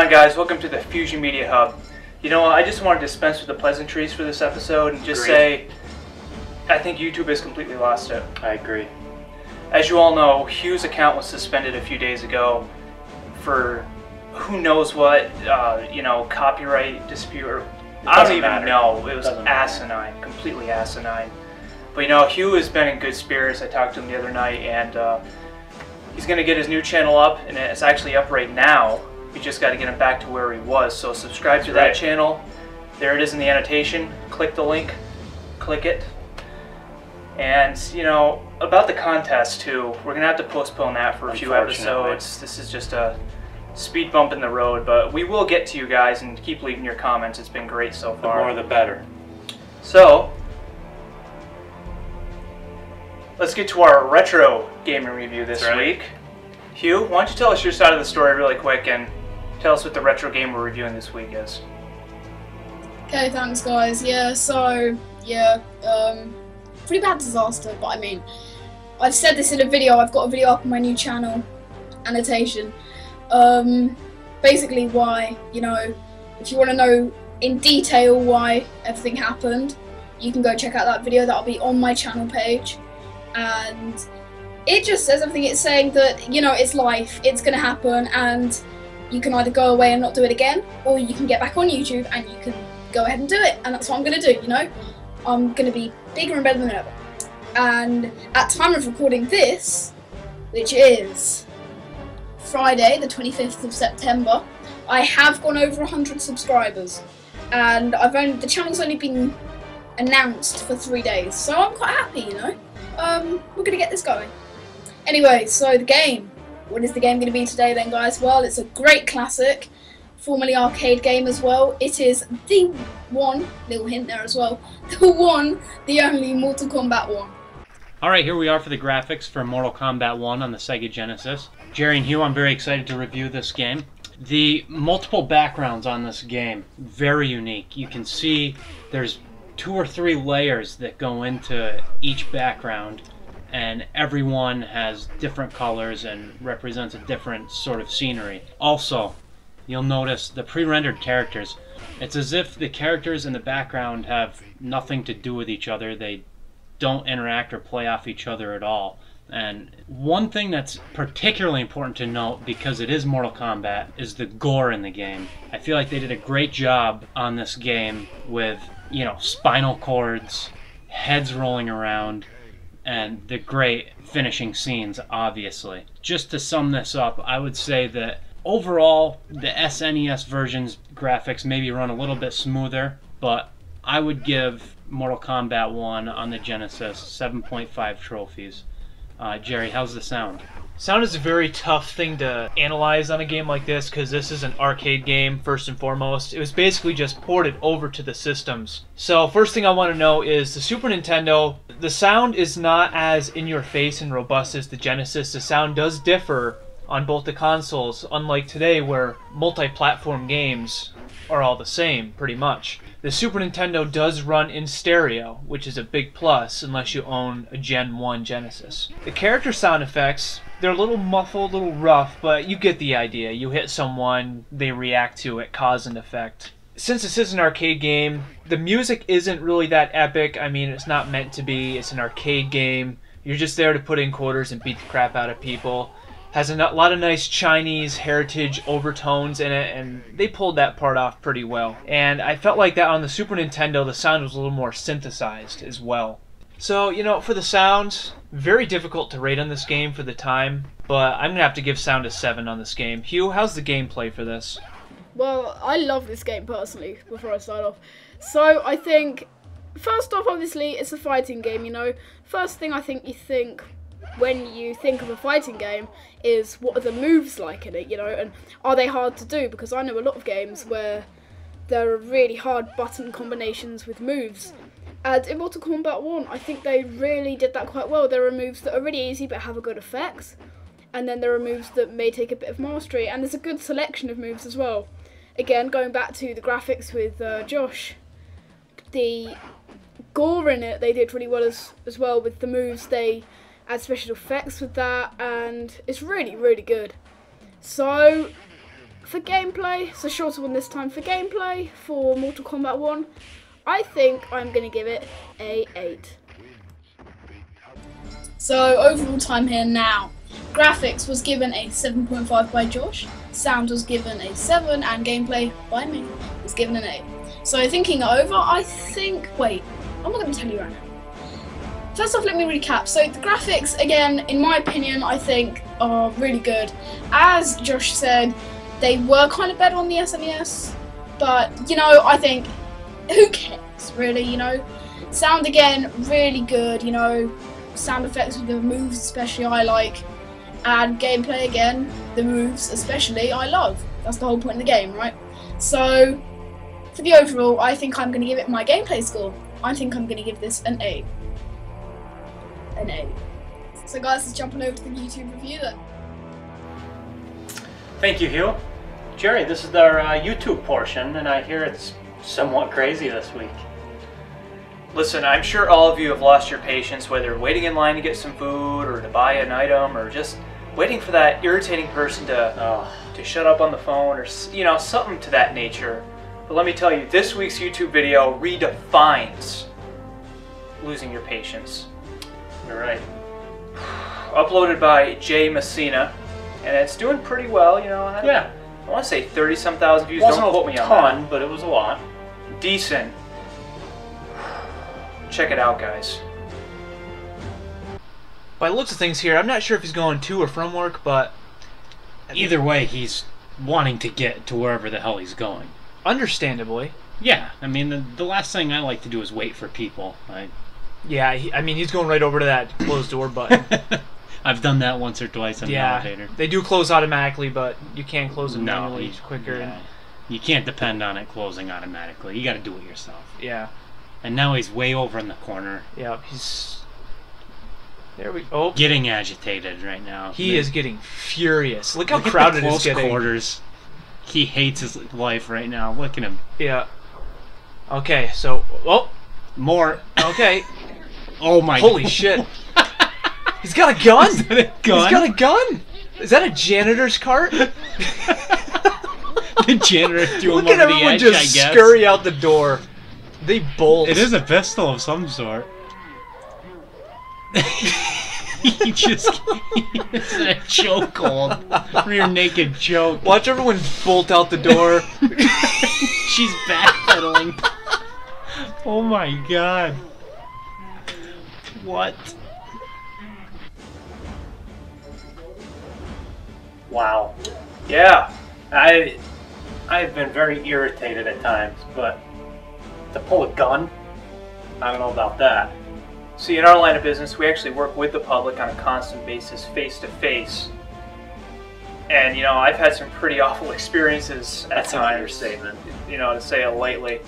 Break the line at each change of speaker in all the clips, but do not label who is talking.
on, guys? Welcome to the Fusion Media Hub. You know, I just wanted to dispense with the pleasantries for this episode and just say I think YouTube has completely lost it.
I agree.
As you all know, Hugh's account was suspended a few days ago for who knows what, you know, copyright dispute, or I don't even know. It was asinine, completely asinine. But you know, Hugh has been in good spirits. I talked to him the other night, and he's going to get his new channel up, and it's actually up right now. We just got to get him back to where he was. So subscribe to that channel. There it is in the annotation. Click the link. Click it. And, you know, about the contest, too, we're going to have to postpone that for a few episodes. This is just a speed bump in the road, but we will get to you guys, and keep leaving your comments. It's been great so far.
The more the better.
So, let's get to our retro gaming review this week. Hugh, why don't you tell us your side of the story really quick and tell us what the retro game we're reviewing this week is.
Okay, thanks guys. Yeah, so, pretty bad disaster, but I mean, I've said this in a video, I've got a video up on my new channel, annotation. Basically why, you know, if you want to know in detail why everything happened, you can go check out that video. That'll be on my channel page. And it just says everything. It's saying that, you know, it's life, it's going to happen, and you can either go away and not do it again, or you can get back on YouTube and you can go ahead and do it. And that's what I'm going to do, you know. I'm going to be bigger and better than ever. And at time of recording this, which is Friday the 25th of September, I have gone over 100 subscribers. And the channel's only been announced for 3 days, so I'm quite happy, you know. We're going to get this going. Anyway, so the game. What is the game going to be today then, guys? Well, it's a great classic, formerly arcade game as well. It is the one, little hint there as well, the one, the only Mortal Kombat 1.
Alright, here we are for the graphics for Mortal Kombat 1 on the Sega Genesis. Jerry and Hugh, I'm very excited to review this game. The multiple backgrounds on this game, very unique. You can see there's 2 or 3 layers that go into each background, and everyone has different colors and represents a different sort of scenery. Also, you'll notice the pre-rendered characters. It's as if the characters in the background have nothing to do with each other. They don't interact or play off each other at all. And one thing that's particularly important to note, because it is Mortal Kombat, is the gore in the game. I feel like they did a great job on this game with, you know, spinal cords, heads rolling around, and the great finishing scenes, obviously. Just to sum this up, I would say that overall, the SNES version's graphics maybe run a little bit smoother, but I would give Mortal Kombat 1 on the Genesis 7.5 trophies. Jerry, how's the sound?
Sound is a very tough thing to analyze on a game like this, because this is an arcade game first and foremost. It was basically just ported over to the systems. So first thing I want to know is the Super Nintendo, the sound is not as in your face and robust as the Genesis. The sound does differ on both the consoles, unlike today where multi-platform games are all the same pretty much. The Super Nintendo does run in stereo, which is a big plus unless you own a Gen 1 Genesis. The character sound effects, they're a little muffled, a little rough, but you get the idea. You hit someone, they react to it, cause and effect. Since this is an arcade game, the music isn't really that epic. I mean, it's not meant to be. It's an arcade game. You're just there to put in quarters and beat the crap out of people. Has a lot of nice Chinese heritage overtones in it, and they pulled that part off pretty well. And I felt like that on the Super Nintendo, the sound was a little more synthesized as well. So, you know, for the sound, very difficult to rate on this game for the time, but I'm going to have to give sound a 7 on this game. Hugh, how's the gameplay for this?
Well, I love this game personally, before I start off. So, I think, first off, obviously, it's a fighting game, you know. First thing I think you think when you think of a fighting game is, what are the moves like in it, you know, and are they hard to do? Because I know a lot of games where there are really hard button combinations with moves. And in Mortal Kombat 1, I think they really did that quite well. There are moves that are really easy but have a good effect, and then there are moves that may take a bit of mastery, and there's a good selection of moves as well. Again, going back to the graphics with Josh, the gore in it, they did really well as well with the moves. They add special effects with that, and it's really, really good. So, for gameplay, it's a shorter one this time, for gameplay for Mortal Kombat 1, I think I'm going to give it a 8. So overall time here now. Graphics was given a 7.5 by Josh, sound was given a 7, and gameplay by me was given an 8. So thinking it over, I think, wait, I'm not going to tell you right now. First off, let me recap. So the graphics, again, in my opinion, I think are really good. As Josh said, they were kind of better on the SNES, but, you know, I think, who cares, really, you know? Sound, again, really good, you know, sound effects with the moves especially I like, and gameplay, again, the moves especially I love. That's the whole point of the game, right? So, for the overall, I think I'm going to give it my gameplay score. I think I'm going to give this an 8. An 8. So guys, let's jump on over to the YouTube review then.
Thank you, Hugh. Jerry, this is our YouTube portion, and I hear it's somewhat crazy this week.
Listen, I'm sure all of you have lost your patience, whether waiting in line to get some food, or to buy an item, or just waiting for that irritating person to shut up on the phone, or, you know, something to that nature. But let me tell you, this week's YouTube video redefines losing your patience.
You're right.
Uploaded by Jay Messina, and it's doing pretty well, you know.
Yeah.
I want to say 30-some thousand views.
Wasn't
Don't quote me
a
on
ton,
that.
but it was a lot.
Decent. Check it out, guys.
By the looks of things here, I'm not sure if he's going to or from work, but
Either way, he's wanting to get to wherever the hell he's going.
understandably.
Yeah, I mean, the last thing I like to do is wait for people.
Yeah, I mean, he's going right over to that closed door button.
I've done that once or twice in the elevator.
They do close automatically, but you can close them
No,
manually quicker.
yeah. You can't depend on it closing automatically. You got to do it yourself.
Yeah.
And now he's way over in the corner.
Yeah, he's... There we go.
Getting agitated right now.
He is getting furious. Look how
Look at
crowded
the
it's
close
getting.
quarters. He hates his life right now. Look at him.
Yeah. Okay, so... Oh!
More.
Okay.
Oh my
Holy shit. He's got a gun!
Is that a gun?
He's got a gun! Is that a janitor's cart?
The janitor threw him
Look at
over the
everyone
edge,
just
I guess.
scurry out the door. They bolt.
It is a pistol of some sort. He just it's a chokehold. Rear naked choke.
Watch everyone bolt out the door.
She's backpedaling. Oh my god. What?
Wow.
Yeah.
I've been very irritated at times, but to pull a gun, I don't know about that.
See, in our line of business, we actually work with the public on a constant basis, face to face. And, you know, I've had some pretty awful experiences at
That's an
times,
understatement.
you know, to say it lightly.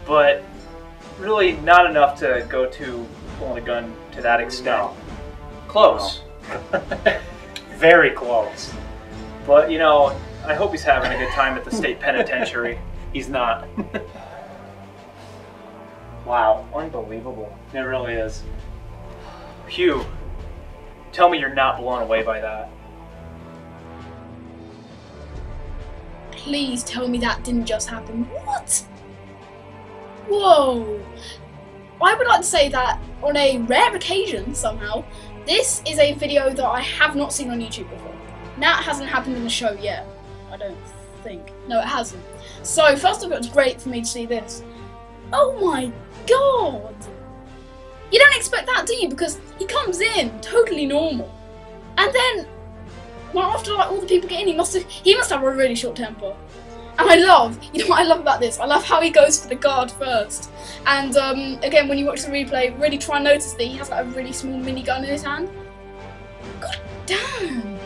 But really not enough to go to pulling a gun to that extent.
No.
Close.
Very close.
But, you know, I hope he's having a good time at the state penitentiary.
He's not. Wow. Unbelievable. It really is.
Hugh, tell me you're not blown away by that.
Please tell me that didn't just happen. What? Whoa. I would like to say that on a rare occasion, somehow, this is a video that I have not seen on YouTube before. That hasn't happened in the show yet, I don't think. No, it hasn't. So, first of all, it's great for me to see this. Oh my god! You don't expect that, do you? Because he comes in totally normal. And then, well, after like all the people get in, he must have a really short temper. And I love, you know what I love about this? I love how he goes for the guard first. And again, when you watch the replay, really try and notice that he has like a really small minigun in his hand. God damn!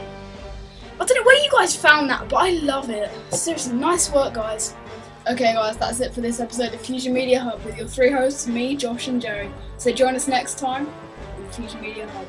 I don't know where you guys found that, but I love it. Seriously, nice work, guys. Okay, guys, that's it for this episode of Fusion Media Hub with your 3 hosts, me, Josh, and Jerry. So join us next time with Fusion Media Hub.